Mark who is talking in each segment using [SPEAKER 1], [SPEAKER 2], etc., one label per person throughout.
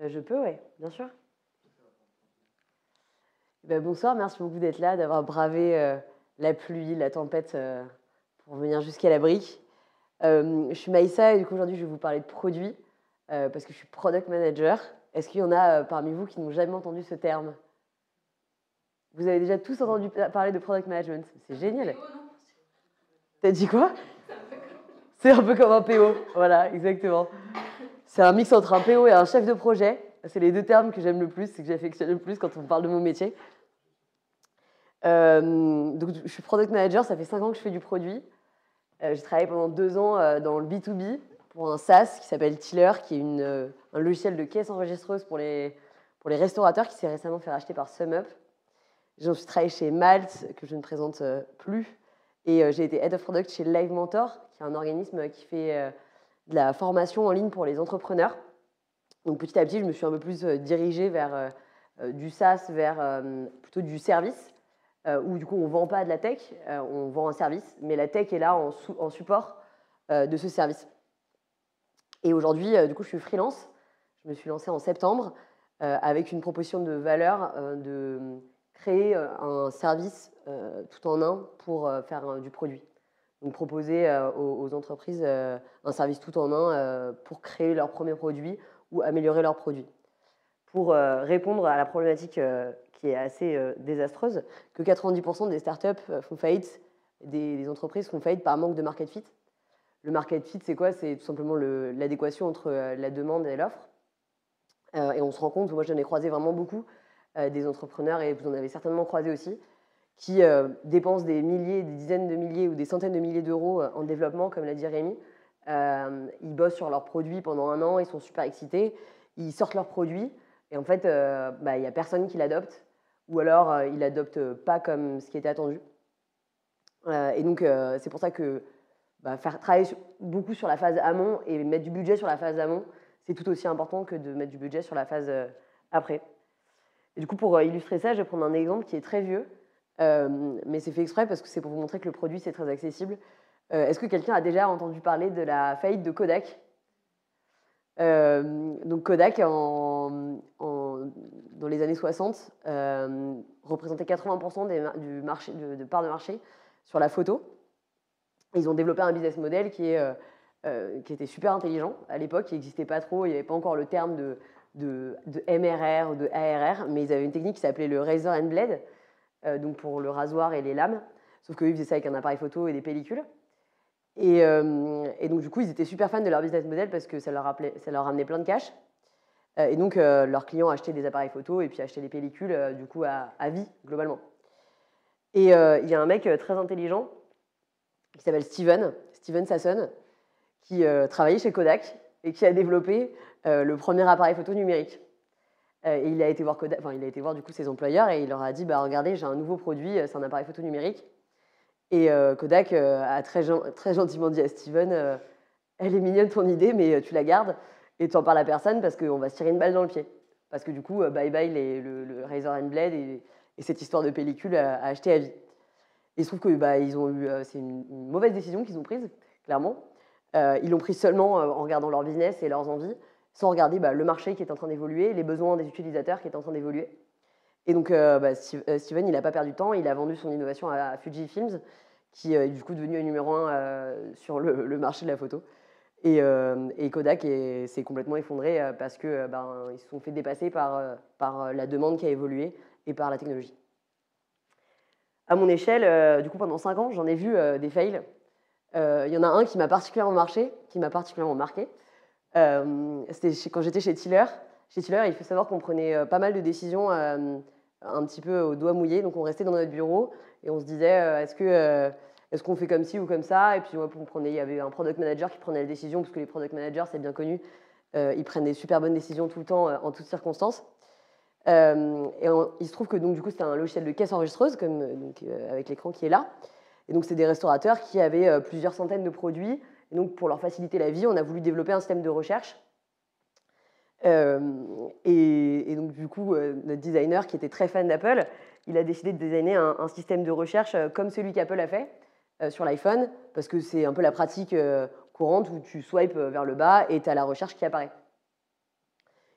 [SPEAKER 1] Je peux, oui, bien sûr. Ben, bonsoir, merci beaucoup d'être là, d'avoir bravé la pluie, la tempête pour venir jusqu'à la brique. Je suis Maïssa et du coup aujourd'hui je vais vous parler de produits parce que je suis product manager. Est-ce qu'il y en a parmi vous qui n'ont jamais entendu ce terme? Vous avez déjà tous entendu parler de product management? C'est génial. T'as dit quoi? C'est un peu comme un PO, voilà, exactement. C'est un mix entre un PO et un chef de projet. C'est les deux termes que j'aime le plus, c'est que j'affectionne le plus quand on parle de mon métier. Donc, je suis product manager, ça fait 5 ans que je fais du produit. J'ai travaillé pendant 2 ans dans le B2B pour un SaaS qui s'appelle Tiller, qui est un logiciel de caisse enregistreuse pour les restaurateurs qui s'est récemment fait racheter par SumUp. J'ai ensuite travaillé chez Malte, que je ne présente plus, et j'ai été Head of Product chez Live Mentor, qui est un organisme qui fait de la formation en ligne pour les entrepreneurs. Donc petit à petit, je me suis un peu plus dirigée vers du SaaS, vers plutôt du service, où du coup on ne vend pas de la tech, on vend un service, mais la tech est là en support de ce service. Et aujourd'hui, du coup, je suis freelance. Je me suis lancée en septembre avec une proposition de valeur de créer un service tout en un pour faire du produit. Donc proposer aux entreprises un service tout en un pour créer leur premier produit ou améliorer leurs produits. Pour répondre à la problématique qui est assez désastreuse, que 90% des startups font faillite, des entreprises font faillite par manque de market fit. Le market fit, c'est quoi? C'est tout simplement l'adéquation entre la demande et l'offre. Et on se rend compte, moi j'en ai croisé vraiment beaucoup, des entrepreneurs, et vous en avez certainement croisé aussi, qui dépensent des milliers, des dizaines de milliers ou des centaines de milliers d'euros en développement, comme l'a dit Rémi. Ils bossent sur leurs produits pendant 1 an, ils sont super excités, ils sortent leurs produits, et en fait, il n'y a personne qui l'adopte, ou alors ils ne l'adoptent pas comme ce qui était attendu. Et donc, c'est pour ça que faire travailler beaucoup sur la phase amont et mettre du budget sur la phase amont, c'est tout aussi important que de mettre du budget sur la phase après. Et du coup, pour illustrer ça, je vais prendre un exemple qui est très vieux, mais c'est fait exprès parce que c'est pour vous montrer que le produit, c'est très accessible. Est-ce que quelqu'un a déjà entendu parler de la faillite de Kodak? Donc Kodak, dans les années 60, représentait 80% du marché, de part de marché sur la photo. Ils ont développé un business model qui était super intelligent à l'époque, qui n'existait pas trop, il n'y avait pas encore le terme de MRR ou de ARR, mais ils avaient une technique qui s'appelait le razor and blade, donc pour le rasoir et les lames, sauf qu'eux, ils faisaient ça avec un appareil photo et des pellicules. Et donc, du coup, ils étaient super fans de leur business model parce que ça leur ramenait plein de cash. Et donc, leurs clients achetaient des appareils photo et puis achetaient les pellicules, du coup, à vie, globalement. Et il y a un mec très intelligent qui s'appelle Steven Sasson, qui travaillait chez Kodak et qui a développé le premier appareil photo numérique. Et il a été voir du coup ses employeurs et il leur a dit regardez, j'ai un nouveau produit, c'est un appareil photo numérique. Et Kodak a très gentiment dit à Steven elle est mignonne ton idée, mais tu la gardes et tu n'en parles à personne parce qu'on va se tirer une balle dans le pied. Parce que du coup, bye bye le razor and blade et cette histoire de pellicule à acheter à vie. Et il se trouve que c'est une mauvaise décision qu'ils ont prise, clairement. Ils l'ont prise seulement en regardant leur business et leurs envies, sans regarder le marché qui est en train d'évoluer, les besoins des utilisateurs qui est en train d'évoluer. Et donc, Steven, il n'a pas perdu de temps, il a vendu son innovation à Fujifilm, qui est du coup devenu numéro 1 sur le marché de la photo. Et Kodak s'est complètement effondré parce qu'ils se sont fait dépasser par la demande qui a évolué et par la technologie. À mon échelle, du coup, pendant 5 ans, j'en ai vu des fails. Il y en a un qui m'a particulièrement marqué. C'était quand j'étais chez Tiller. Chez Tiller, il faut savoir qu'on prenait pas mal de décisions un petit peu au doigt mouillé. Donc, on restait dans notre bureau et on se disait est-ce qu'on fait comme ci ou comme ça? Et puis, il y avait un product manager qui prenait la décision, parce que les product managers, c'est bien connu, ils prennent des super bonnes décisions tout le temps, en toutes circonstances. Il se trouve que donc, du coup, c'était un logiciel de caisse enregistreuse, avec l'écran qui est là. Et donc, c'est des restaurateurs qui avaient plusieurs centaines de produits. Et donc, pour leur faciliter la vie, on a voulu développer un système de recherche. Et donc, du coup, notre designer, qui était très fan d'Apple, il a décidé de designer un système de recherche comme celui qu'Apple a fait sur l'iPhone, parce que c'est un peu la pratique courante où tu swipes vers le bas et tu as la recherche qui apparaît.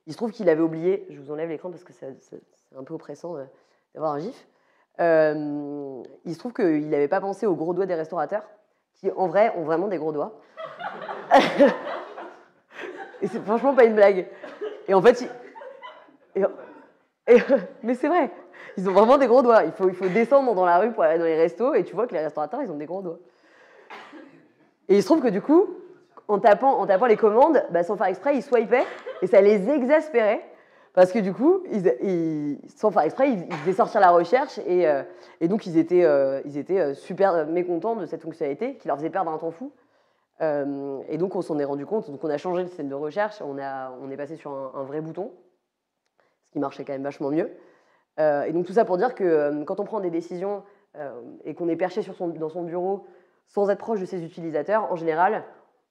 [SPEAKER 1] Il se trouve qu'il avait oublié, je vous enlève l'écran parce que c'est un peu oppressant d'avoir un gif. Il se trouve qu'il n'avait pas pensé aux gros doigts des restaurateurs, qui en vrai ont vraiment des gros doigts. Et c'est franchement pas une blague. Et en fait, mais c'est vrai, ils ont vraiment des gros doigts. Il faut descendre dans la rue pour aller dans les restos et tu vois que les restaurateurs, ils ont des gros doigts. Et il se trouve que du coup, en tapant les commandes, bah, sans faire exprès, ils swipaient et ça les exaspérait parce que du coup, sans faire exprès, ils faisaient sortir la recherche et donc ils étaient super mécontents de cette fonctionnalité qui leur faisait perdre un temps fou. Et donc on s'en est rendu compte, donc on a changé le système de recherche, on est passé sur un vrai bouton, ce qui marchait quand même vachement mieux. Et donc tout ça pour dire que quand on prend des décisions et qu'on est perché dans son bureau sans être proche de ses utilisateurs, en général,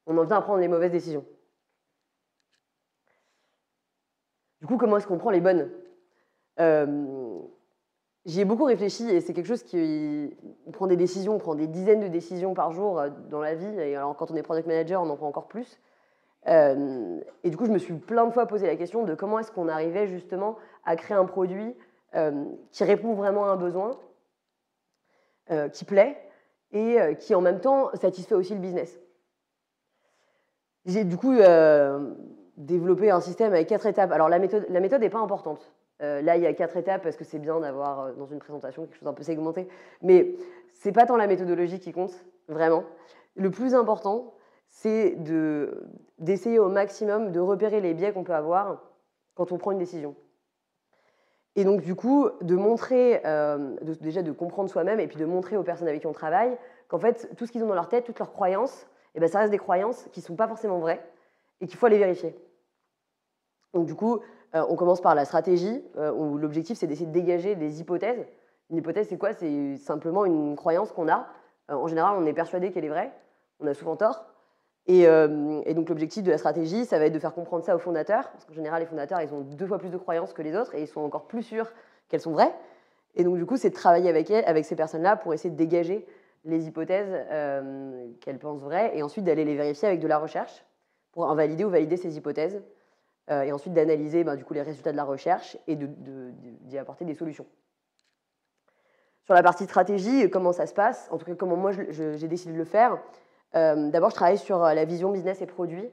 [SPEAKER 1] on en vient à prendre les mauvaises décisions. Du coup, comment est-ce qu'on prend les bonnes? J'y ai beaucoup réfléchi et c'est quelque chose qui... On prend des décisions, on prend des dizaines de décisions par jour dans la vie. Et alors quand on est product manager, on en prend encore plus. Et du coup, je me suis plein de fois posé la question de comment est-ce qu'on arrivait justement à créer un produit qui répond vraiment à un besoin, qui plaît et qui en même temps satisfait aussi le business. J'ai du coup développé un système avec 4 étapes. Alors la méthode n'est pas importante. Là, il y a 4 étapes parce que c'est bien d'avoir dans une présentation quelque chose d'un peu segmenté. Mais ce n'est pas tant la méthodologie qui compte, vraiment. Le plus important, c'est d'essayer au maximum de repérer les biais qu'on peut avoir quand on prend une décision. Et donc, du coup, de montrer, déjà de comprendre soi-même et puis de montrer aux personnes avec qui on travaille qu'en fait, tout ce qu'ils ont dans leur tête, toutes leurs croyances, eh bien, ça reste des croyances qui ne sont pas forcément vraies et qu'il faut aller vérifier. Donc, du coup, on commence par la stratégie, où l'objectif, c'est d'essayer de dégager des hypothèses. Une hypothèse, c'est quoi? C'est simplement une croyance qu'on a. En général, on est persuadé qu'elle est vraie. On a souvent tort. Et donc, l'objectif de la stratégie, ça va être de faire comprendre ça aux fondateurs. Parce qu'en général, les fondateurs, ils ont 2 fois plus de croyances que les autres et ils sont encore plus sûrs qu'elles sont vraies. Et donc, du coup, c'est de travailler avec ces personnes-là pour essayer de dégager les hypothèses qu'elles pensent vraies et ensuite d'aller les vérifier avec de la recherche pour invalider ou valider ces hypothèses. Et ensuite d'analyser du coup, les résultats de la recherche et d'y apporter des solutions. Sur la partie stratégie, comment ça se passe? En tout cas, comment moi j'ai décidé de le faire. D'abord, je travaille sur la vision business et produit,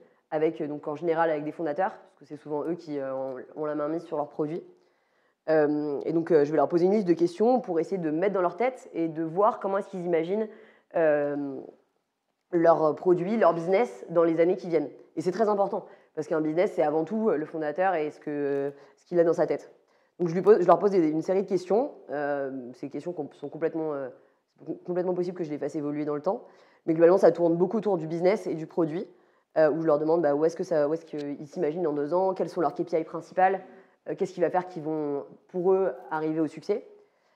[SPEAKER 1] donc en général avec des fondateurs, parce que c'est souvent eux qui ont la main mise sur leurs produits. Et donc, je vais leur poser une liste de questions pour essayer de mettre dans leur tête et de voir comment est-ce qu'ils imaginent leurs produits, leur business dans les années qui viennent. Et c'est très important. Parce qu'un business, c'est avant tout le fondateur et ce qu'il a dans sa tête. Donc, je leur pose une série de questions. Ces questions sont complètement possible que je les fasse évoluer dans le temps. Mais globalement, ça tourne beaucoup autour du business et du produit, où je leur demande où est-ce qu'ils s'imaginent dans 2 ans, quelles sont leurs KPI principales, qu'est-ce qui va faire qu'ils vont, pour eux, arriver au succès.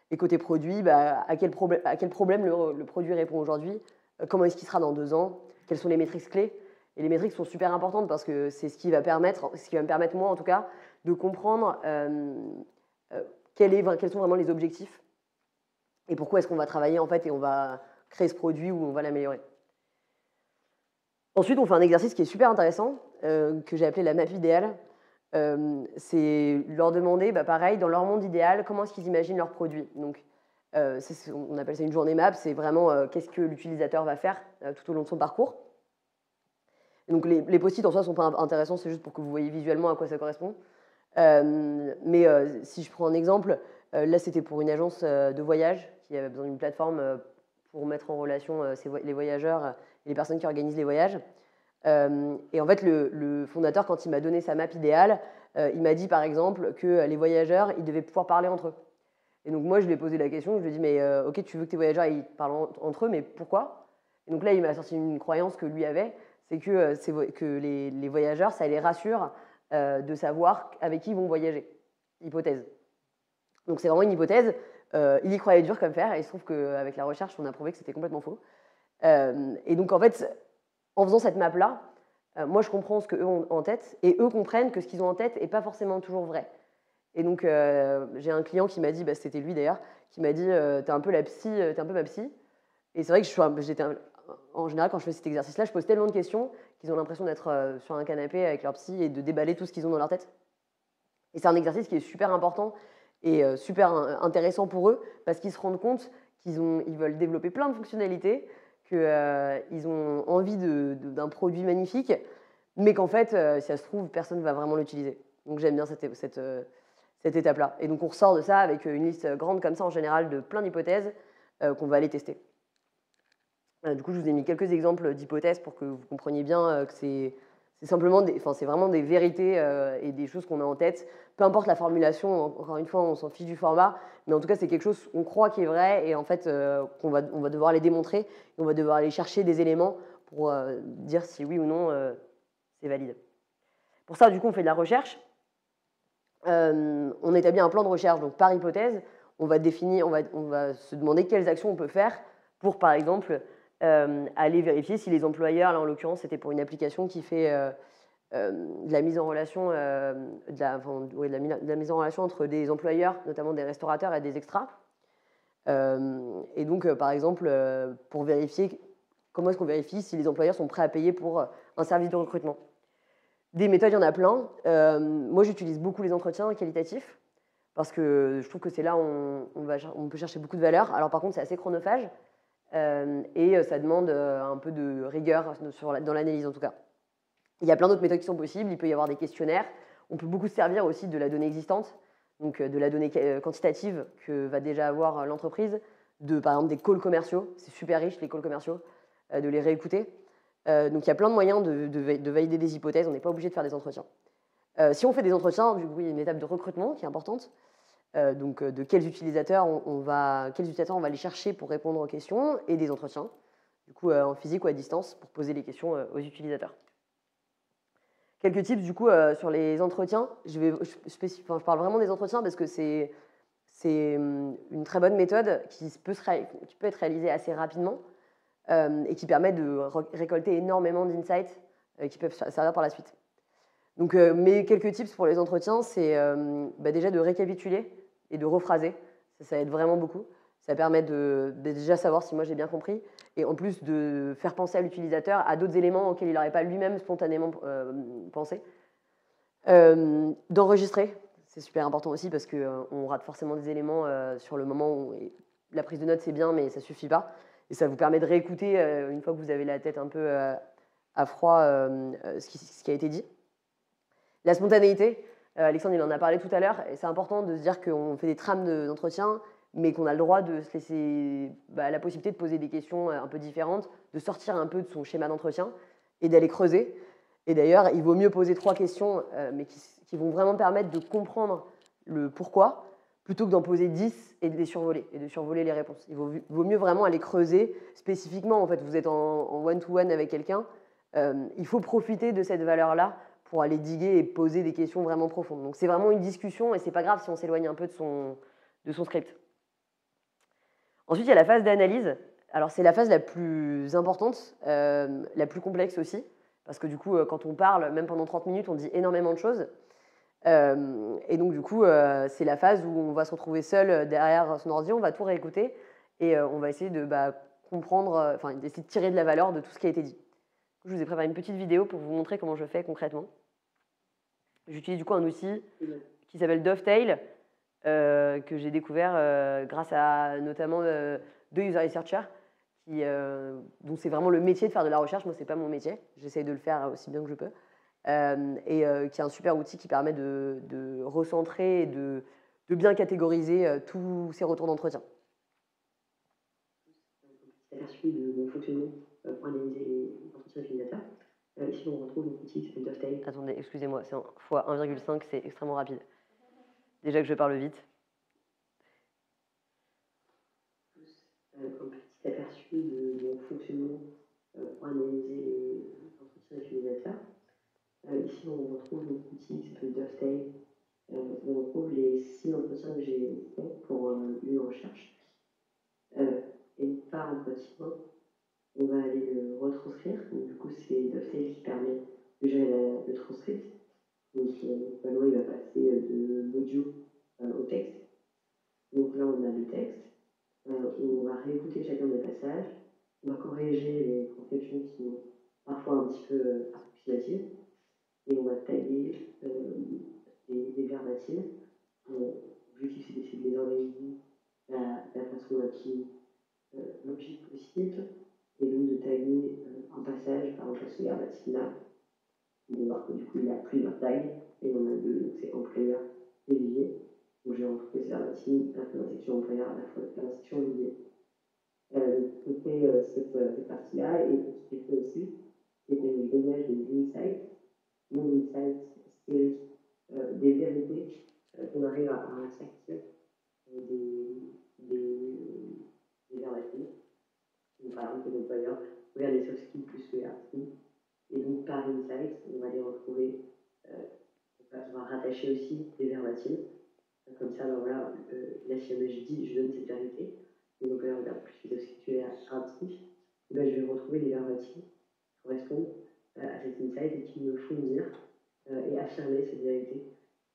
[SPEAKER 1] Et côté produit, à quel problème le produit répond aujourd'hui, comment est-ce qu'il sera dans 2 ans, quelles sont les métriques clés. Et les métriques sont super importantes parce que c'est ce qui va me permettre, moi en tout cas, de comprendre quels sont vraiment les objectifs et pourquoi est-ce qu'on va travailler en fait et on va créer ce produit ou on va l'améliorer. Ensuite, on fait un exercice qui est super intéressant, que j'ai appelé la map idéale. C'est leur demander, pareil, dans leur monde idéal, comment est-ce qu'ils imaginent leur produit. Donc, on appelle ça une journée map, c'est vraiment qu'est-ce que l'utilisateur va faire tout au long de son parcours. Donc les post-it en soi ne sont pas intéressants, c'est juste pour que vous voyez visuellement à quoi ça correspond. Mais si je prends un exemple, là c'était pour une agence de voyage qui avait besoin d'une plateforme pour mettre en relation les voyageurs et les personnes qui organisent les voyages. Et en fait, le fondateur, quand il m'a donné sa map idéale, il m'a dit par exemple que les voyageurs, ils devaient pouvoir parler entre eux. Et donc moi, je lui ai posé la question, je lui ai dit, mais ok, tu veux que tes voyageurs ils parlent entre eux, mais pourquoi? Et donc là, il m'a sorti une croyance que lui avait, c'est que les voyageurs, ça les rassure de savoir avec qui ils vont voyager. Hypothèse. Donc c'est vraiment une hypothèse. Il y croyait dur comme fer, et il se trouve qu'avec la recherche, on a prouvé que c'était complètement faux. Et donc en fait, en faisant cette map-là, moi je comprends ce qu'eux ont en tête, et eux comprennent que ce qu'ils ont en tête n'est pas forcément toujours vrai. Et donc j'ai un client qui m'a dit, c'était lui d'ailleurs, qui m'a dit t'es un peu ma psy. Et c'est vrai que en général, quand je fais cet exercice-là, je pose tellement de questions qu'ils ont l'impression d'être sur un canapé avec leur psy et de déballer tout ce qu'ils ont dans leur tête. Et c'est un exercice qui est super important et super intéressant pour eux parce qu'ils se rendent compte ils veulent développer plein de fonctionnalités, qu'ils ont envie d'un produit magnifique, mais qu'en fait, si ça se trouve, personne ne va vraiment l'utiliser. Donc j'aime bien cette étape-là. Et donc on ressort de ça avec une liste grande comme ça en général de plein d'hypothèses qu'on va aller tester. Du coup, je vous ai mis quelques exemples d'hypothèses pour que vous compreniez bien que c'est simplement c'est vraiment des vérités et des choses qu'on a en tête. Peu importe la formulation, encore une fois, on s'en fiche du format, mais en tout cas, c'est quelque chose qu'on croit qui est vrai et en fait, on va devoir les démontrer et on va devoir aller chercher des éléments pour dire si oui ou non c'est valide. Pour ça, du coup, on fait de la recherche. On établit un plan de recherche. Donc, par hypothèse, on va se demander quelles actions on peut faire pour, par exemple, aller vérifier si les employeurs, là en l'occurrence, c'était pour une application qui fait de la mise en relation, de la mise en relation entre des employeurs, notamment des restaurateurs et des extras. Et donc, par exemple, pour vérifier, comment est-ce qu'on vérifie si les employeurs sont prêts à payer pour un service de recrutement. Des méthodes, il y en a plein. Moi, j'utilise beaucoup les entretiens qualitatifs parce que je trouve que c'est là où on peut chercher beaucoup de valeur. Alors, par contre, c'est assez chronophage et ça demande un peu de rigueur dans l'analyse, en tout cas. Il y a plein d'autres méthodes qui sont possibles. Il peut y avoir des questionnaires. On peut beaucoup se servir aussi de la donnée existante, donc de la donnée quantitative que va déjà avoir l'entreprise, par exemple des calls commerciaux. C'est super riche, les calls commerciaux, de les réécouter. Donc il y a plein de moyens de valider des hypothèses, on n'est pas obligé de faire des entretiens. Si on fait des entretiens, du coup, il y a une étape de recrutement qui est importante. Donc de quels utilisateurs on va aller chercher pour répondre aux questions et des entretiens, du coup en physique ou à distance, pour poser les questions aux utilisateurs. Quelques tips du coup sur les entretiens. Je parle vraiment des entretiens parce que c'est une très bonne méthode qui peut être réalisée assez rapidement. Et qui permet de récolter énormément d'insights qui peuvent servir par la suite. Donc, mes quelques tips pour les entretiens, c'est déjà de récapituler et de rephraser. Ça aide vraiment beaucoup. Ça permet de déjà savoir si moi j'ai bien compris et en plus de faire penser à l'utilisateur à d'autres éléments auxquels il n'aurait pas lui-même spontanément pensé. D'enregistrer, c'est super important aussi parce qu'on rate forcément des éléments sur le moment où la prise de notes c'est bien mais ça ne suffit pas. Et ça vous permet de réécouter, une fois que vous avez la tête un peu à froid, ce qui a été dit. La spontanéité, Alexandre il en a parlé tout à l'heure, et c'est important de se dire qu'on fait des trames d'entretien, mais qu'on a le droit de se laisser la possibilité de poser des questions un peu différentes, de sortir un peu de son schéma d'entretien et d'aller creuser. Et d'ailleurs, il vaut mieux poser 3 questions, mais qui vont vraiment permettre de comprendre le pourquoi, plutôt que d'en poser 10 et de les survoler, et de survoler les réponses. Il vaut mieux vraiment aller creuser spécifiquement. En fait, vous êtes en one-to-one avec quelqu'un, il faut profiter de cette valeur-là pour aller diguer et poser des questions vraiment profondes. Donc c'est vraiment une discussion et c'est pas grave si on s'éloigne un peu de son script. Ensuite, il y a la phase d'analyse. Alors c'est la phase la plus importante, la plus complexe aussi, parce que du coup, quand on parle, même pendant 30 minutes, on dit énormément de choses. Et donc, du coup, c'est la phase où on va se retrouver seul derrière son ordi, on va tout réécouter et on va essayer de comprendre, d'essayer de tirer de la valeur de tout ce qui a été dit. Je vous ai préparé une petite vidéo pour vous montrer comment je fais concrètement. J'utilise du coup un outil qui s'appelle Dovetail, que j'ai découvert grâce à notamment deux user researchers dont c'est vraiment le métier de faire de la recherche. Moi, c'est pas mon métier. J'essaye de le faire aussi bien que je peux. Qui est un super outil qui permet de recentrer et de bien catégoriser tous ces retours d'entretien. Aperçu de mon fonctionnement pour analyser les entretiens utilisateurs. Ici, on retrouve un outil qui s'appelle Dovetail. Attendez, excusez-moi, c'est fois 1,5, c'est extrêmement rapide. Déjà que je parle vite. Un petit aperçu de mon fonctionnement pour analyser les entretiens utilisateurs. Ici, on retrouve un outil qui s'appelle Dovetail, où on retrouve les 6 entretiens que j'ai faits pour une recherche. Et par entretien, on va aller le retranscrire. Donc, du coup, c'est Dovetail qui permet de gérer le transcript. Donc, il va passer de l'audio au texte. Donc là, on a le texte. On va réécouter chacun des passages. On va corriger les transcriptions qui sont parfois un petit peu approximatives. Et on va tailler les verbatims
[SPEAKER 2] team. L'objectif, c'est d'essayer de les organiser de la façon la plus logique possible, et donc de taguer un passage, par exemple, ce verbatim-là, de voir que du coup, il y a plusieurs tags, et on a deux, donc c'est employeur et vivier. Donc je vais retrouver ce verbatim à la fois dans la section employeur, à la fois dans la section vivier. On fait cette partie-là, et ce qui est fait aussi, c'est que je dégage des insights. Mon insight, c'est des vérités qu'on arrive à sortir des verbatim. Donc, par exemple, les employeurs, regarde les soft skills plus le hard skills. Et donc, par insight, on va les retrouver, on va rattacher aussi des verbatim. Comme ça, ben voilà, là, si jamais je donne cette vérité, les employeurs regardent plus les soft skills et hard skills, et ben, je vais retrouver des verbatim qui correspondent à cet insight et qui me font dire et affirmer cette vérité.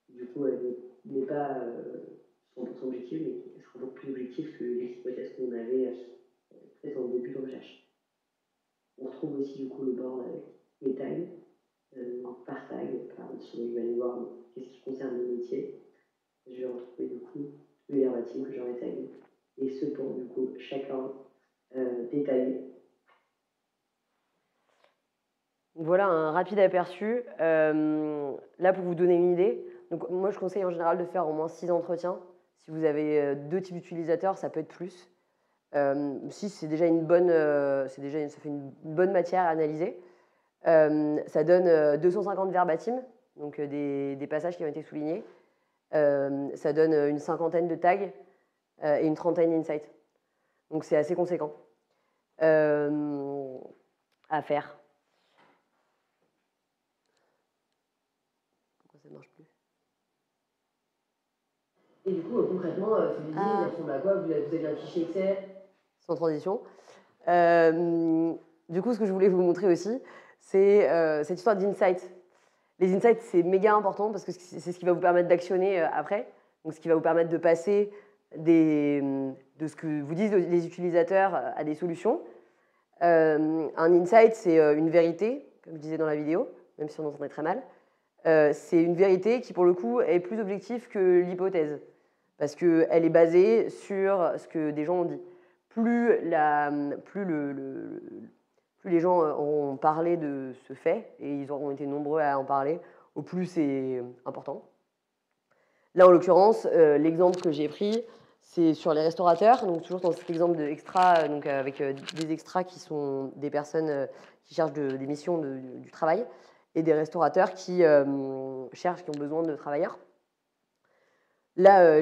[SPEAKER 2] Du coup, elle n'est pas 100% objective, mais elle sera beaucoup plus objective que les hypothèses qu'on avait faites en début de recherche. On retrouve aussi du coup le board avec les tags, par tag, par exemple, je vais aller voir qu'est-ce qui concerne le métier. Je vais retrouver du coup le verbatim que j'aurais tagué, et ce pour du coup chacun détaillé.
[SPEAKER 1] Voilà un rapide aperçu. Là, pour vous donner une idée, donc moi je conseille en général de faire au moins 6 entretiens. Si vous avez 2 types d'utilisateurs, ça peut être plus. 6, c'est déjà une bonne, ça fait une bonne matière à analyser. Ça donne 250 verbatim, donc des passages qui ont été soulignés. Ça donne une cinquantaine de tags et une trentaine d'insights. Donc c'est assez conséquent à faire. Pourquoi ça ne marche plus? Et du coup, concrètement, ce vidéo, il ressemble à quoi? Vous avez un fichier Excel sans transition. Du coup, ce que je voulais vous montrer aussi, c'est cette histoire d'insights. Les insights, c'est méga important parce que c'est ce qui va vous permettre d'actionner après. Donc, ce qui va vous permettre de passer de ce que vous disent les utilisateurs à des solutions. Un insight, c'est une vérité, comme je disais dans la vidéo, même si on entendait très mal. C'est une vérité qui, pour le coup, est plus objective que l'hypothèse, parce qu'elle est basée sur ce que des gens ont dit. Plus les gens auront parlé de ce fait, et ils auront été nombreux à en parler, au plus c'est important. Là, en l'occurrence, l'exemple que j'ai pris, c'est sur les restaurateurs, donc toujours dans cet exemple de extra, donc avec des extras qui sont des personnes qui cherchent des missions du travail, et des restaurateurs qui cherchent, qui ont besoin de travailleurs. Là,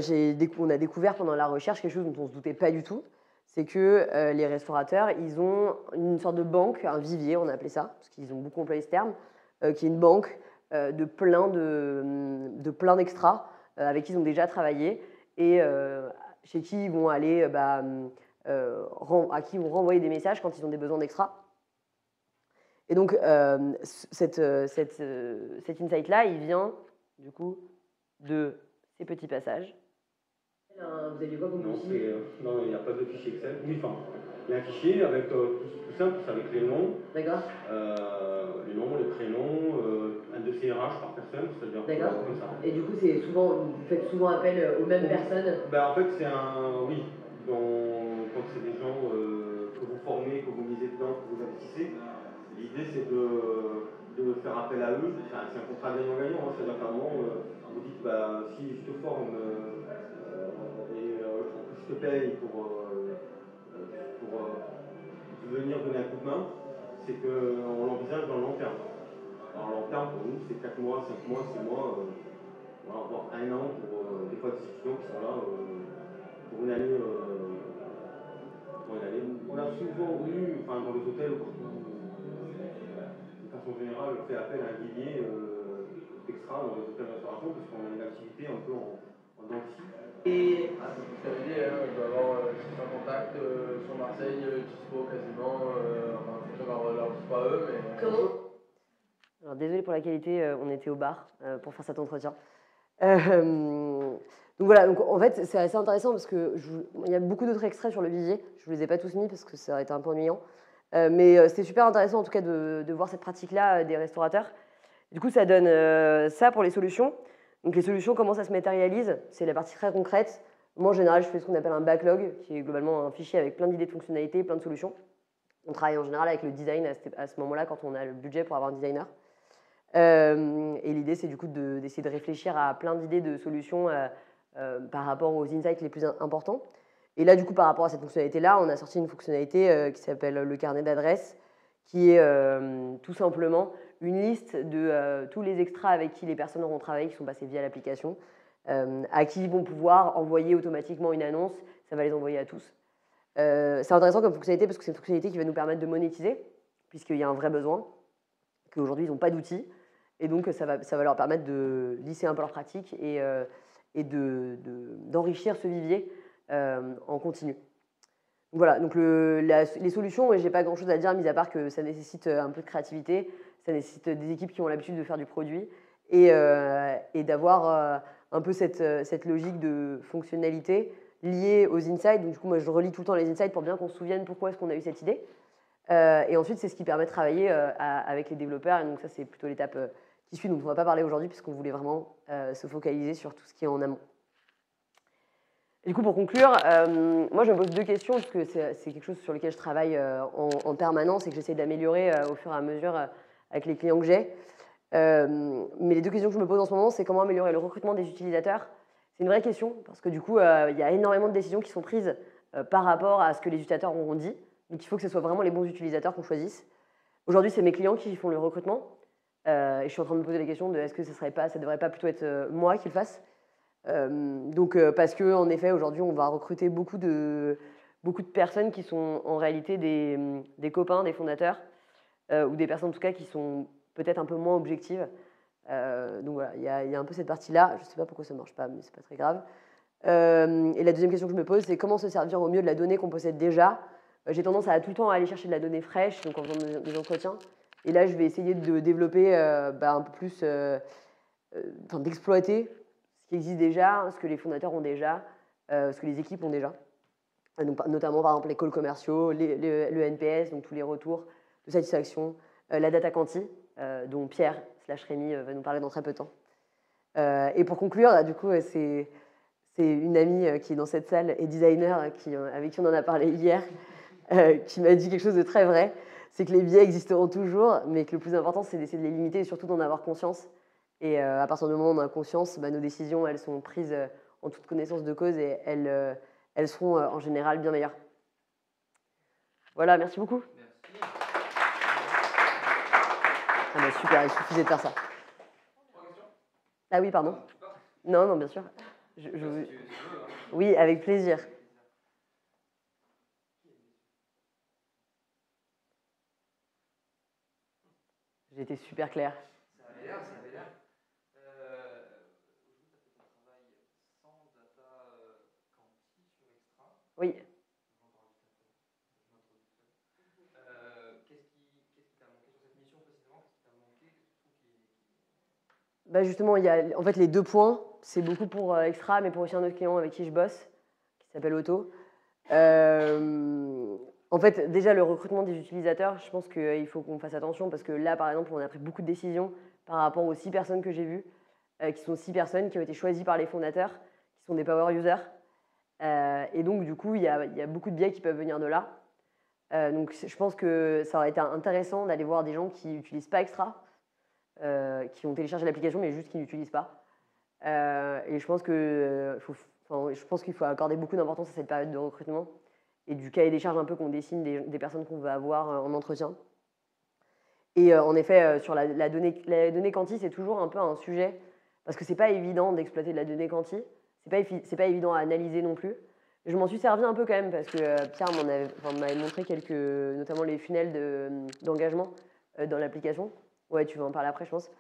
[SPEAKER 1] on a découvert pendant la recherche quelque chose dont on ne se doutait pas du tout, c'est que les restaurateurs, ils ont une sorte de banque, un vivier, on a appelé ça, parce qu'ils ont beaucoup employé ce terme, qui est une banque de plein d'extras avec qui ils ont déjà travaillé et chez qui ils vont aller, à qui ils vont renvoyer des messages quand ils ont des besoins d'extras. Et donc, cet insight-là, il vient du coup de ces petits passages. Vous aviez quoi comme outil?
[SPEAKER 3] Non, il n'y a pas de fichier Excel. Oui, enfin, il y a un fichier avec tout simple, c'est avec les noms.
[SPEAKER 1] D'accord.
[SPEAKER 3] Les noms, les prénoms, un dossier RH par personne, c'est-à-dire
[SPEAKER 1] que
[SPEAKER 3] ça.
[SPEAKER 1] Et du coup, vous faites souvent appel aux mêmes personnes?
[SPEAKER 3] Ben, en fait, oui, quand c'est des gens que vous formez, que vous misez dedans, que vous investissez, l'idée c'est de faire appel à eux. Enfin, c'est un contrat gagnant-gagnant, hein, c'est-à-dire qu'à un moment, vous dites, si je te forme et en plus je te paye pour venir donner un coup de main, c'est qu'on l'envisage dans le long terme. Alors, long terme, pour nous, c'est 4 mois, 5 mois, 6 mois, voire 1 an pour des fois des étudiants qui sont là pour une année. On a souvent eu, dans les hôtels ou partout, de façon générale, fait appel à un vivier d'extra dans les hôtels de restauration parce qu'on a une activité un peu en dents de scie.
[SPEAKER 4] Et comme je t'avais dit, je dois avoir 600 contacts sur Marseille, dispo quasiment, enfin, faut savoir leur dispo à eux, mais...
[SPEAKER 1] Comment? Alors, désolé pour la qualité, on était au bar pour faire cet entretien. Donc voilà, donc en fait c'est assez intéressant parce que il y a beaucoup d'autres extraits sur le vivier, je ne vous les ai pas tous mis parce que ça aurait été un peu ennuyant, mais c'était super intéressant en tout cas de voir cette pratique-là des restaurateurs. Du coup ça donne ça pour les solutions. Donc les solutions, comment ça se matérialise? C'est la partie très concrète. Moi, en général, je fais ce qu'on appelle un backlog, qui est globalement un fichier avec plein d'idées de fonctionnalités, plein de solutions. On travaille en général avec le design à ce moment-là, quand on a le budget pour avoir un designer. Et l'idée, c'est du coup d'essayer de réfléchir à plein d'idées de solutions par rapport aux insights les plus importants. Et là, du coup, par rapport à cette fonctionnalité-là, on a sorti une fonctionnalité qui s'appelle le carnet d'adresses, qui est tout simplement une liste de tous les extras avec qui les personnes auront travaillé, qui sont passées via l'application, à qui ils vont pouvoir envoyer automatiquement une annonce. Ça va les envoyer à tous. C'est intéressant comme fonctionnalité parce que c'est une fonctionnalité qui va nous permettre de monétiser, puisqu'il y a un vrai besoin, qu'aujourd'hui, ils n'ont pas d'outils. Et donc, ça va leur permettre de lisser un peu leur pratique et d'enrichir ce vivier en continu. Voilà, donc les solutions, je n'ai pas grand-chose à dire, mis à part que ça nécessite un peu de créativité, ça nécessite des équipes qui ont l'habitude de faire du produit et d'avoir un peu cette logique de fonctionnalité liée aux insights. Donc, du coup, moi, je relis tout le temps les insights pour bien qu'on se souvienne pourquoi est-ce qu'on a eu cette idée. Et ensuite, c'est ce qui permet de travailler avec les développeurs. Et donc, ça, c'est plutôt l'étape qui suit, dont on ne va pas parler aujourd'hui, puisqu'on voulait vraiment se focaliser sur tout ce qui est en amont. Et du coup, pour conclure, moi, je me pose deux questions, parce que c'est quelque chose sur lequel je travaille en permanence et que j'essaie d'améliorer au fur et à mesure avec les clients que j'ai. Mais les deux questions que je me pose en ce moment, c'est comment améliorer le recrutement des utilisateurs. C'est une vraie question, parce que du coup, il y a énormément de décisions qui sont prises par rapport à ce que les utilisateurs auront dit. Donc, il faut que ce soit vraiment les bons utilisateurs qu'on choisisse. Aujourd'hui, c'est mes clients qui font le recrutement. Et je suis en train de me poser la question de est-ce que ça ne devrait pas plutôt être moi qui le fasse. Parce qu'en effet, aujourd'hui, on va recruter beaucoup de personnes qui sont en réalité des copains, des fondateurs, ou des personnes en tout cas qui sont peut-être un peu moins objectives. Donc voilà, il y a un peu cette partie-là. Je ne sais pas pourquoi ça ne marche pas, mais ce n'est pas très grave. Et la deuxième question que je me pose, c'est comment se servir au mieux de la donnée qu'on possède déjà. J'ai tendance à tout le temps aller chercher de la donnée fraîche, donc en faisant des entretiens. Et là, je vais essayer de développer un peu plus, d'exploiter ce qui existe déjà, ce que les fondateurs ont déjà, ce que les équipes ont déjà. Donc, notamment, par exemple, les calls commerciaux, le NPS, donc tous les retours de satisfaction, la data quanti, dont Pierre/Rémi va nous parler dans très peu de temps. Et pour conclure, du coup, c'est une amie qui est dans cette salle et designer avec qui on en a parlé hier, qui m'a dit quelque chose de très vrai, c'est que les biais existeront toujours, mais que le plus important, c'est d'essayer de les limiter et surtout d'en avoir conscience. Et à partir du moment où on a conscience, nos décisions, elles sont prises en toute connaissance de cause et elles seront en général bien meilleures. Voilà, merci beaucoup. Merci. Ah super, il suffisait de faire ça. Ah oui, pardon. Non, non, bien sûr. Oui, avec plaisir. J'ai été super clair.
[SPEAKER 5] Ça avait l'air. Aujourd'hui, tu as fait ton travail sans data quanti sur Extra.
[SPEAKER 1] Oui.
[SPEAKER 5] Qu'est-ce qui t'a manqué sur cette mission précisément? Qu'est-ce qui t'a manqué? Qu'est-ce que tu trouves qui...
[SPEAKER 1] Justement, il y a en fait les deux points. C'est beaucoup pour Extra, mais pour aussi un autre client avec qui je bosse, qui s'appelle Otto. En fait, déjà, le recrutement des utilisateurs, je pense qu'il faut qu'on fasse attention parce que là, par exemple, on a pris beaucoup de décisions par rapport aux 6 personnes que j'ai vues, qui sont 6 personnes qui ont été choisies par les fondateurs, qui sont des power users. Et donc, du coup, il y a beaucoup de biais qui peuvent venir de là. Donc, je pense que ça aurait été intéressant d'aller voir des gens qui n'utilisent pas Extra, qui ont téléchargé l'application, mais juste qui n'utilisent pas. Et je pense qu'il faut accorder beaucoup d'importance à cette période de recrutement et du cahier des charges un peu qu'on dessine des personnes qu'on veut avoir en entretien. Et en effet, sur la donnée quanti, c'est toujours un peu un sujet, parce que c'est pas évident d'exploiter de la donnée quanti, c'est pas évident à analyser non plus. Je m'en suis servi un peu quand même, parce que Pierre m'avait montré notamment les funnels d'engagement dans l'application. Ouais, tu vas en parler après, je pense.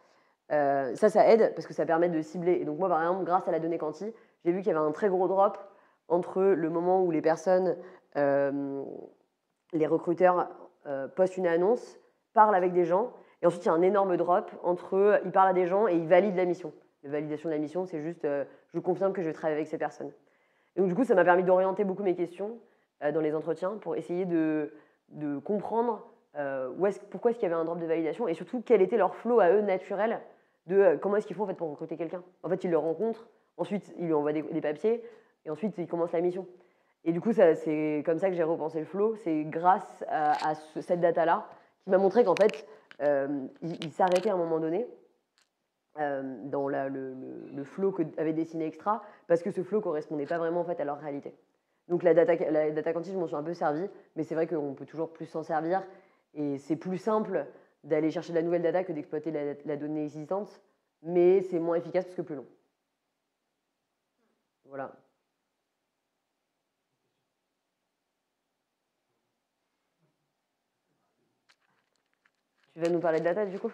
[SPEAKER 1] Ça aide, parce que ça permet de cibler. Et donc moi, par exemple, grâce à la donnée quanti, j'ai vu qu'il y avait un très gros drop entre le moment où les personnes, les recruteurs postent une annonce, parlent avec des gens, et ensuite il y a un énorme drop entre ils parlent à des gens et ils valident la mission. La validation de la mission, c'est juste je confirme que je vais travailler avec ces personnes. Et donc du coup, ça m'a permis d'orienter beaucoup mes questions dans les entretiens pour essayer de comprendre pourquoi est-ce qu'il y avait un drop de validation et surtout quel était leur flow à eux naturel de comment est-ce qu'ils font en fait, pour recruter quelqu'un. En fait, ils le rencontrent, ensuite, ils lui envoient des papiers, et ensuite, ils commencent la mission. Et du coup, c'est comme ça que j'ai repensé le flow. C'est grâce à cette data-là qui m'a montré qu'en fait, il s'arrêtait à un moment donné dans le flow qu'avait dessiné Extra, parce que ce flow ne correspondait pas vraiment en fait, à leur réalité. Donc la data quanti, je m'en suis un peu servi, mais c'est vrai qu'on peut toujours plus s'en servir, et c'est plus simple d'aller chercher de la nouvelle data que d'exploiter la donnée existante, mais c'est moins efficace parce que plus long. Voilà. Tu vas nous parler de data du coup ?